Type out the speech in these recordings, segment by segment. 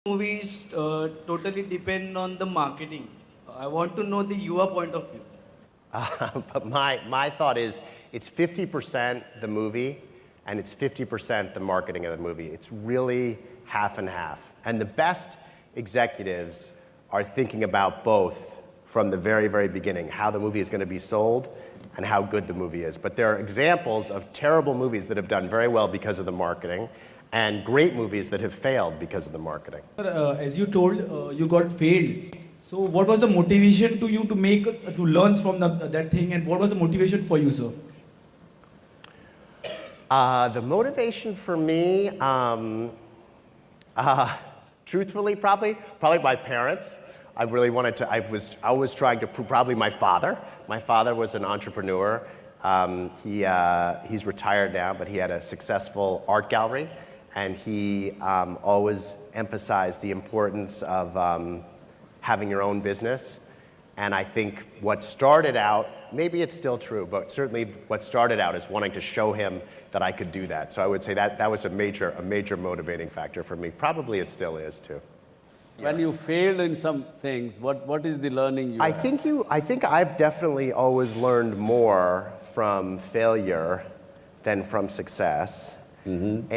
Movies totally depend on the marketing. I want to know your point of view. But my thought is it's 50% the movie and it's 50% the marketing of the movie. It's really half and half. And the best executives are thinking about both from the very, very beginning, how the movie is going to be sold and how good the movie is. But there are examples of terrible movies that have done very well because of the marketing and great movies that have failed because of the marketing. As you told, you got failed. So what was the motivation to you to learn from that thing, and what was the motivation for you, sir? The motivation for me, truthfully, probably my parents. I really wanted to. I was trying to prove. Probably my father. My father was an entrepreneur. He's retired now, but he had a successful art gallery, and he always emphasized the importance of having your own business. And I think what started out, maybe it's still true, but certainly what started out is wanting to show him that I could do that. So I would say that was a major motivating factor for me. Probably it still is too. When you failed in some things, what is the learning you had? I think I've definitely always learned more from failure than from success. Mm-hmm.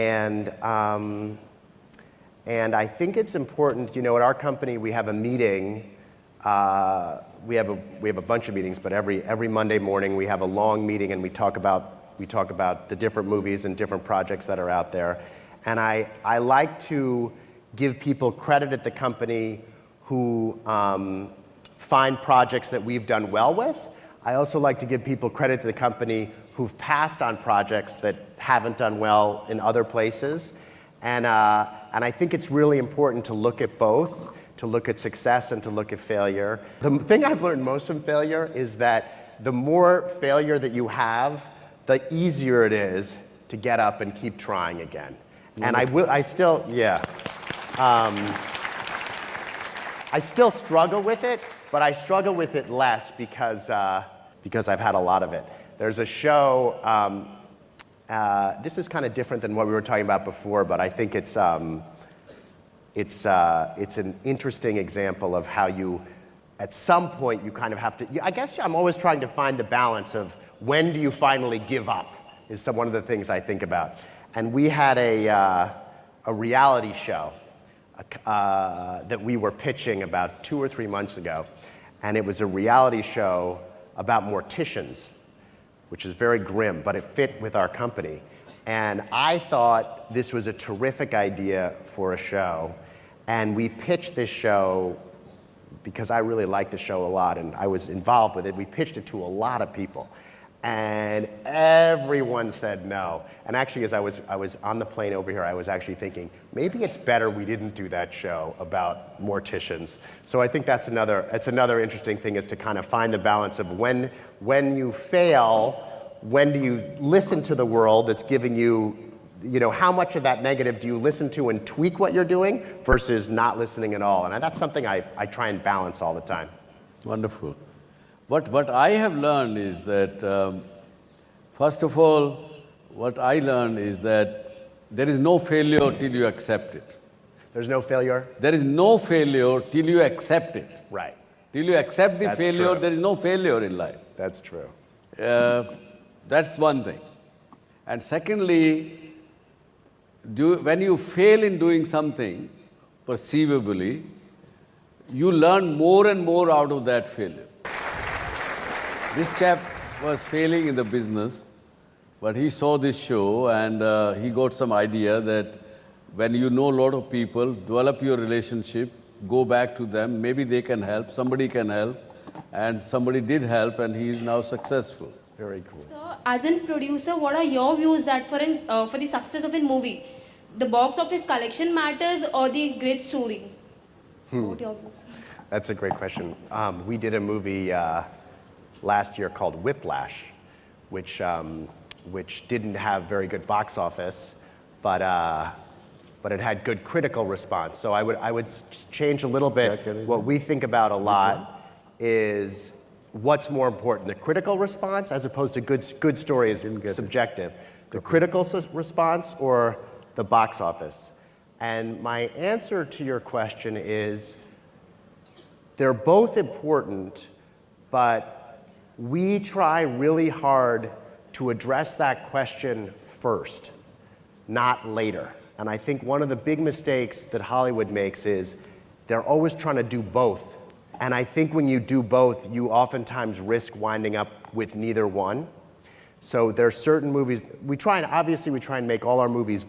And I think it's important, at our company we have a meeting, we have a bunch of meetings, but every Monday morning we have a long meeting and we talk about the different movies and different projects that are out there. And I like to give people credit at the company who find projects that we've done well with. I also like to give people credit to the company who've passed on projects that haven't done well in other places. And I think it's really important to look at both, to look at success and to look at failure. The thing I've learned most from failure is that the more failure that you have, the easier it is to get up and keep trying again. And I still struggle with it, but I struggle with it less because I've had a lot of it. There's a show, this is kind of different than what we were talking about before, but I think it's an interesting example of how you, at some point, you kind of have to, I guess I'm always trying to find the balance of when do you finally give up, is one of the things I think about. And we had a reality show that we were pitching about 2 or 3 months ago, and it was a reality show about morticians, which is very grim, but it fit with our company. And I thought this was a terrific idea for a show, and we pitched this show because I really liked the show a lot and I was involved with it. We pitched it to a lot of people, and everyone said no. And actually, as I was on the plane over here, I was actually thinking, maybe it's better we didn't do that show about morticians. So I think it's another interesting thing, is to kind of find the balance of when you fail, when do you listen to the world that's giving you, how much of that negative do you listen to and tweak what you're doing versus not listening at all? And that's something I try and balance all the time. Wonderful. What I have learned is that, first of all, what I learned is that there is no failure till you accept it. There's no failure? There is no failure till you accept it. Right. Till you accept the That's failure, true. there is no failure in life. That's true. That's one thing. And secondly, when you fail in doing something, perceivably, you learn more and more out of that failure. This chap was failing in the business, but he saw this show and he got some idea that when you know a lot of people, develop your relationship, go back to them, maybe they can help, somebody can help, and somebody did help and he is now successful. Very cool. So, as a producer, what are your views that for the success of a movie, the box office collection matters or the great story? What are your views? That's a great question. We did a movie last year called Whiplash, which didn't have very good box office, but it had good critical response. So I would change a little bit. What we think about a lot is what's more important, the critical response as opposed to good story is subjective. The critical response or the box office. And my answer to your question is they're both important, but we try really hard to address that question first, not later. And I think one of the big mistakes that Hollywood makes is they're always trying to do both. And I think when you do both, you oftentimes risk winding up with neither one. So there are certain movies, obviously we try and make all our movies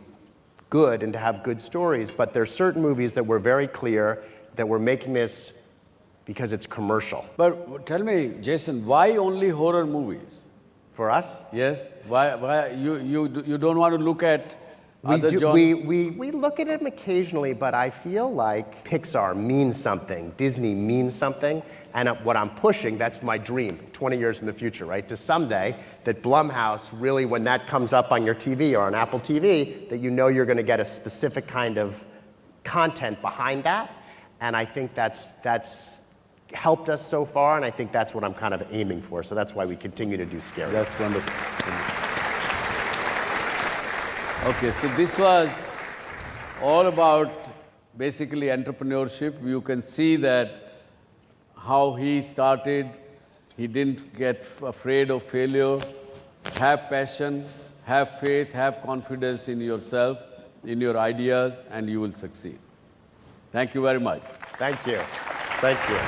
good and to have good stories, but there are certain movies that we're very clear that we're making this because it's commercial. But tell me, Jason, why only horror movies? For us, Yes? Why you don't want to look at other genres? we look at them occasionally, but I feel like Pixar means something, Disney means something, and what I'm pushing, that's my dream, 20 years in the future, right? To someday, that Blumhouse really, when that comes up on your TV or on Apple TV, that you know you're going to get a specific kind of content behind that, and I think that's helped us so far, and I think that's what I'm kind of aiming for, so that's why we continue to do scary. That's wonderful. Okay, so this was all about basically entrepreneurship. You can see that how he started, he didn't get afraid of failure. Have passion, have faith, have confidence in yourself, in your ideas, and you will succeed. Thank you very much. Thank you. Thank you.